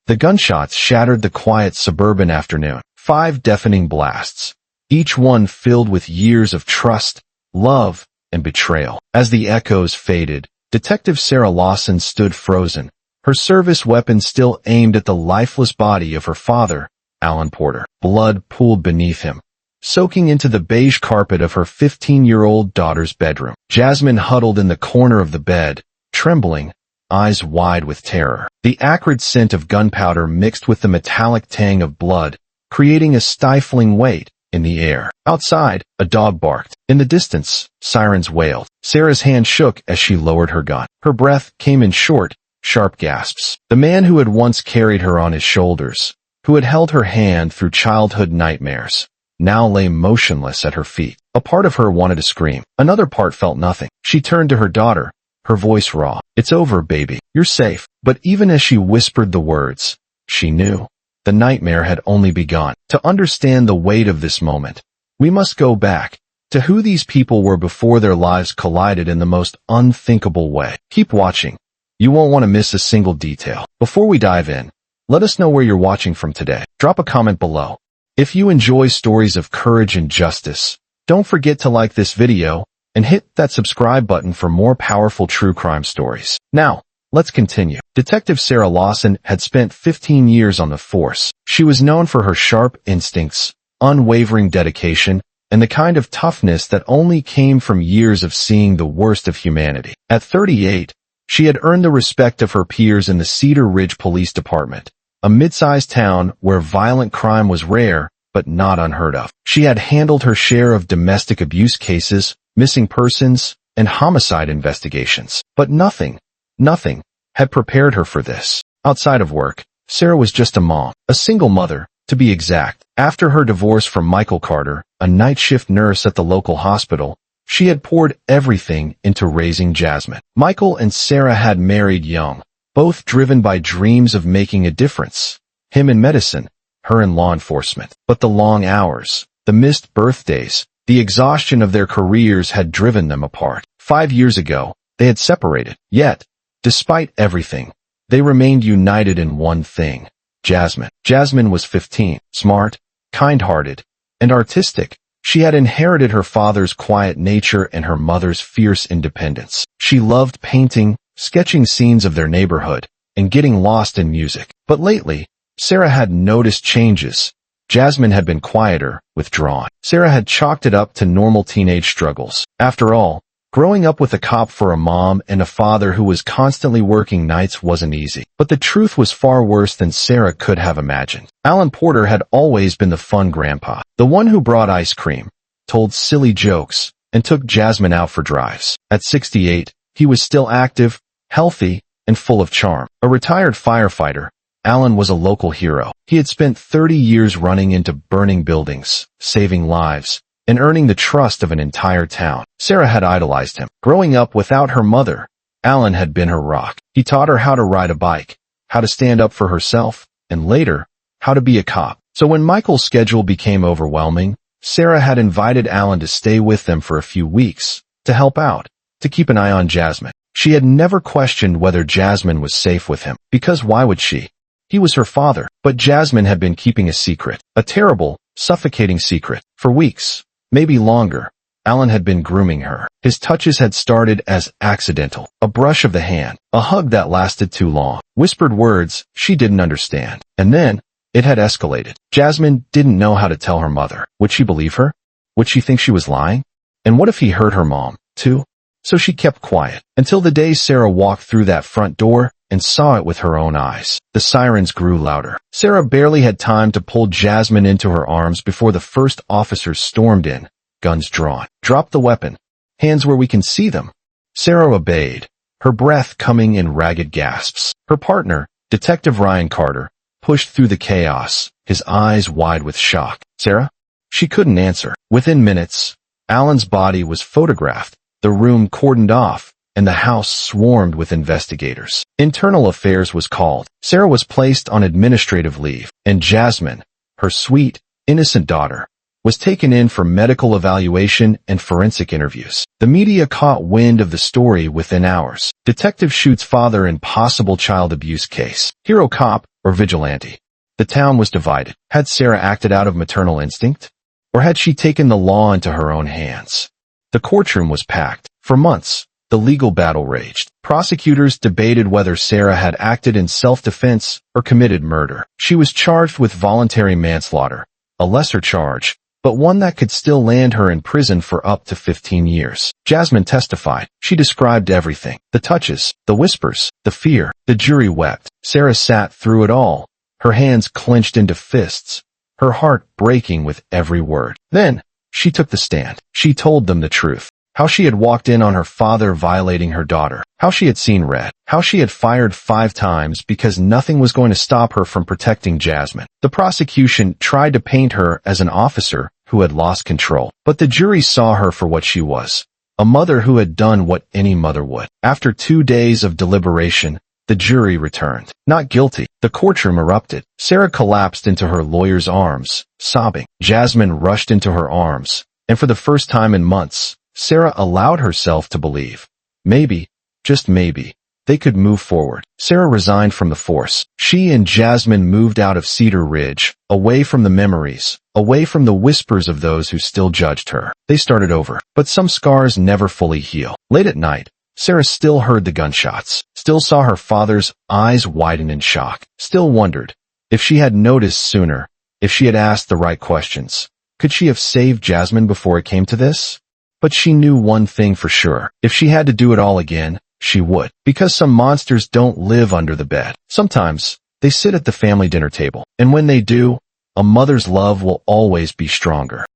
The gunshots shattered the quiet suburban afternoon. 5 deafening blasts, each one filled with years of trust, love, and betrayal. As the echoes faded, Detective Sarah Lawson stood frozen, her service weapon still aimed at the lifeless body of her father, Alan Porter. Blood pooled beneath him, soaking into the beige carpet of her 15-year-old daughter's bedroom. Jasmine huddled in the corner of the bed, trembling, eyes wide with terror. The acrid scent of gunpowder mixed with the metallic tang of blood, creating a stifling weight in the air. Outside, a dog barked. In the distance, sirens wailed. Sarah's hand shook as she lowered her gun. Her breath came in short, sharp gasps. The man who had once carried her on his shoulders, who had held her hand through childhood nightmares, now lay motionless at her feet. A part of her wanted to scream. Another part felt nothing. She turned to her daughter, her voice raw. "It's over, baby. You're safe." But even as she whispered the words, she knew the nightmare had only begun. To understand the weight of this moment, we must go back to who these people were before their lives collided in the most unthinkable way. Keep watching. You won't want to miss a single detail. Before we dive in, let us know where you're watching from today. Drop a comment below. If you enjoy stories of courage and justice, don't forget to like this video and hit that subscribe button for more powerful true crime stories. Now, let's continue. Detective Sarah Lawson had spent 15 years on the force. She was known for her sharp instincts, unwavering dedication, and the kind of toughness that only came from years of seeing the worst of humanity. At 38, she had earned the respect of her peers in the Cedar Ridge Police Department, a mid-sized town where violent crime was rare but not unheard of. She had handled her share of domestic abuse cases, missing persons, and homicide investigations. But nothing had prepared her for this. Outside of work, Sarah was just a mom, a single mother, to be exact. After her divorce from Michael Carter, a night shift nurse at the local hospital, she had poured everything into raising Jasmine. Michael and Sarah had married young, both driven by dreams of making a difference. Him in medicine, her in law enforcement. But the long hours, the missed birthdays, the exhaustion of their careers had driven them apart. 5 years ago, they had separated. Yet, despite everything, they remained united in one thing: Jasmine. Jasmine was 15, smart, kind-hearted, and artistic. She had inherited her father's quiet nature and her mother's fierce independence. She loved painting, sketching scenes of their neighborhood, and getting lost in music. But lately, Sarah had noticed changes. Jasmine had been quieter, withdrawn. Sarah had chalked it up to normal teenage struggles. After all, growing up with a cop for a mom and a father who was constantly working nights wasn't easy. But the truth was far worse than Sarah could have imagined. Alan Porter had always been the fun grandpa, the one who brought ice cream, told silly jokes, and took Jasmine out for drives. At 68, he was still active, healthy, and full of charm. A retired firefighter, Alan was a local hero. He had spent 30 years running into burning buildings, saving lives, and earning the trust of an entire town. Sarah had idolized him. Growing up without her mother, Alan had been her rock. He taught her how to ride a bike, how to stand up for herself, and later, how to be a cop. So when Michael's schedule became overwhelming, Sarah had invited Alan to stay with them for a few weeks, to help out, to keep an eye on Jasmine. She had never questioned whether Jasmine was safe with him, because why would she? He was her father. But Jasmine had been keeping a secret, a terrible, suffocating secret. For weeks, maybe longer, Alan had been grooming her. His touches had started as accidental, a brush of the hand, a hug that lasted too long, whispered words she didn't understand. And then, it had escalated. Jasmine didn't know how to tell her mother. Would she believe her? Would she think she was lying? And what if he hurt her mom, too? So she kept quiet, until the day Sarah walked through that front door and saw it with her own eyes. The sirens grew louder. Sarah barely had time to pull Jasmine into her arms before the first officers stormed in, guns drawn. "Drop the weapon. Hands where we can see them." Sarah obeyed, her breath coming in ragged gasps. Her partner, Detective Ryan Carter, pushed through the chaos, his eyes wide with shock. "Sarah?" She couldn't answer. Within minutes, Alan's body was photographed, the room cordoned off, and the house swarmed with investigators. Internal Affairs was called. Sarah was placed on administrative leave, and Jasmine, her sweet, innocent daughter, was taken in for medical evaluation and forensic interviews. The media caught wind of the story within hours. Detective shoots father in possible child abuse case. Hero cop, or vigilante? The town was divided. Had Sarah acted out of maternal instinct? Or had she taken the law into her own hands? The courtroom was packed. For months, the legal battle raged. Prosecutors debated whether Sarah had acted in self-defense or committed murder. She was charged with voluntary manslaughter, a lesser charge, but one that could still land her in prison for up to 15 years. Jasmine testified. She described everything. The touches, the whispers, the fear. The jury wept. Sarah sat through it all, her hands clenched into fists, her heart breaking with every word. Then, she took the stand. She told them the truth. How she had walked in on her father violating her daughter. How she had seen red. How she had fired 5 times because nothing was going to stop her from protecting Jasmine. The prosecution tried to paint her as an officer who had lost control, but the jury saw her for what she was. A mother who had done what any mother would. After 2 days of deliberation, the jury returned. Not guilty. The courtroom erupted. Sarah collapsed into her lawyer's arms, sobbing. Jasmine rushed into her arms, and for the first time in months, Sarah allowed herself to believe. Maybe, just maybe, they could move forward. Sarah resigned from the force. She and Jasmine moved out of Cedar Ridge, away from the memories, away from the whispers of those who still judged her. They started over, but some scars never fully heal. Late at night, Sarah still heard the gunshots, still saw her father's eyes widen in shock, still wondered, if she had noticed sooner, if she had asked the right questions, could she have saved Jasmine before it came to this? But she knew one thing for sure. If she had to do it all again, she would. Because some monsters don't live under the bed. Sometimes, they sit at the family dinner table. And when they do, a mother's love will always be stronger.